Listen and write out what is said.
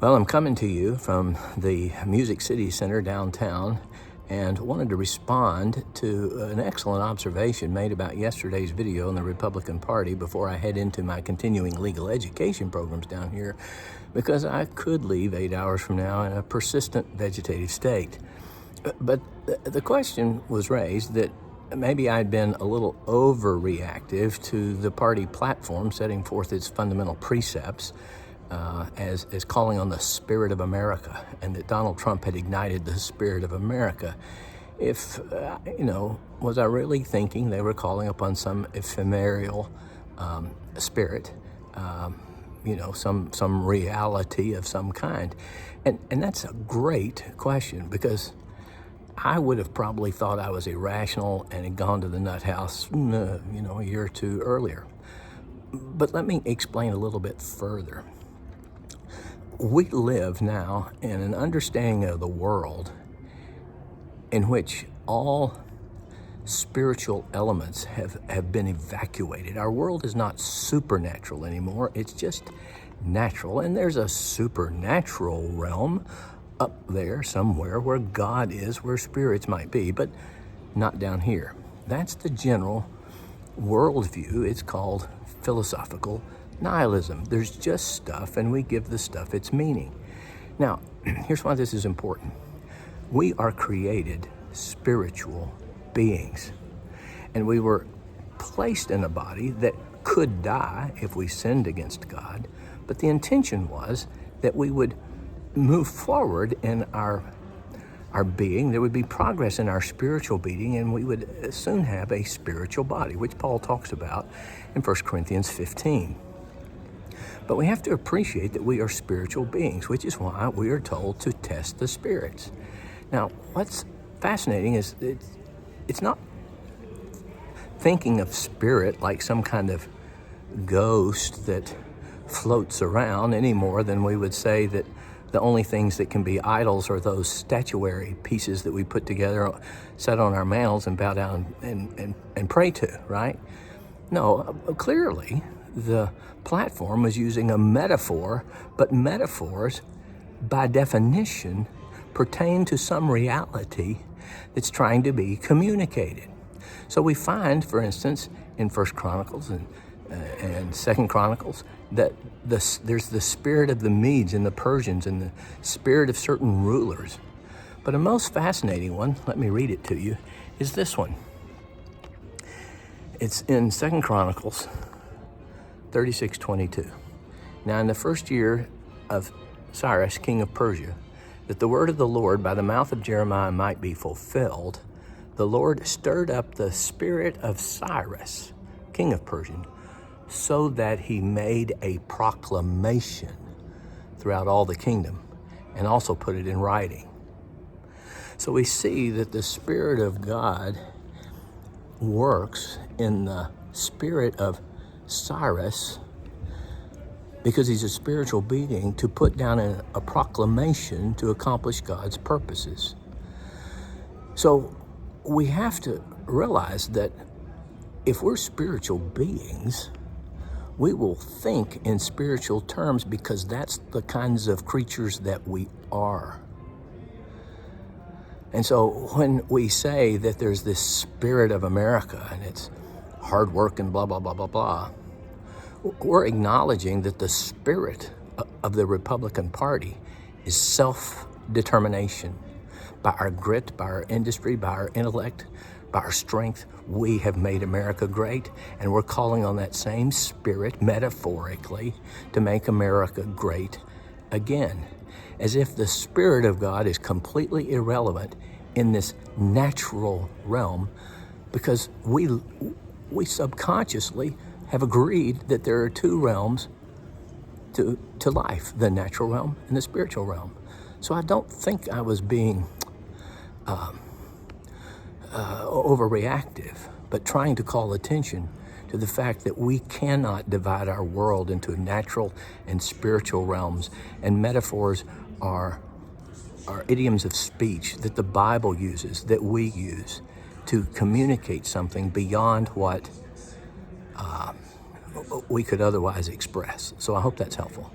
Well, I'm coming to you from the Music City Center downtown and wanted to respond to an excellent observation made about yesterday's video in the Republican Party before I head into my continuing legal education programs down here, because I could leave 8 hours from now in a persistent vegetative state. But the question was raised that maybe I'd been a little overreactive to the party platform setting forth its fundamental precepts as calling on the spirit of America, and that Donald Trump had ignited the spirit of America. If, was I really thinking they were calling upon some ephemeral spirit, some reality of some kind? And that's a great question, because I would have probably thought I was irrational and had gone to the nut house, a year or two earlier. But let me explain a little bit further. We live now in an understanding of the world in which all spiritual elements have been evacuated. Our world is not supernatural anymore. It's just natural. And there's a supernatural realm up there somewhere where God is, where spirits might be, but not down here. That's the general worldview. It's called philosophical nihilism. There's just stuff, and we give the stuff its meaning. Now, here's why this is important. We are created spiritual beings, and we were placed in a body that could die if we sinned against God, but the intention was that we would move forward in our being. There would be progress in our spiritual being, and we would soon have a spiritual body, which Paul talks about in 1 Corinthians 15. But we have to appreciate that we are spiritual beings, which is why we are told to test the spirits. Now, what's fascinating is it's not thinking of spirit like some kind of ghost that floats around any more than we would say that the only things that can be idols are those statuary pieces that we put together, set on our mantles, and bow down and pray to, right? No, clearly the platform was using a metaphor, but metaphors, by definition, pertain to some reality that's trying to be communicated. So we find, for instance, in 1 Chronicles and 2 Chronicles, that there's the spirit of the Medes and the Persians and the spirit of certain rulers. But a most fascinating one, let me read it to you, is this one. It's in 2 Chronicles 36:22. Now, in the first year of Cyrus, king of Persia, that the word of the Lord by the mouth of Jeremiah might be fulfilled, the Lord stirred up the spirit of Cyrus, king of Persia, so that he made a proclamation throughout all the kingdom and also put it in writing. So we see that the Spirit of God works in the spirit of Cyrus, because he's a spiritual being, to put down a proclamation to accomplish God's purposes. So we have to realize that if we're spiritual beings, we will think in spiritual terms, because that's the kinds of creatures that we are. And so when we say that there's this spirit of America and it's hard work and blah, blah, blah, blah, blah, we're acknowledging that the spirit of the Republican Party is self-determination. By our grit, by our industry, by our intellect, by our strength, we have made America great, and we're calling on that same spirit, metaphorically, to make America great again. As if the Spirit of God is completely irrelevant in this natural realm, because we subconsciously have agreed that there are two realms to life, the natural realm and the spiritual realm. So I don't think I was being overreactive, but trying to call attention to the fact that we cannot divide our world into natural and spiritual realms, and metaphors are idioms of speech that the Bible uses, that we use to communicate something beyond what we could otherwise express. So I hope that's helpful.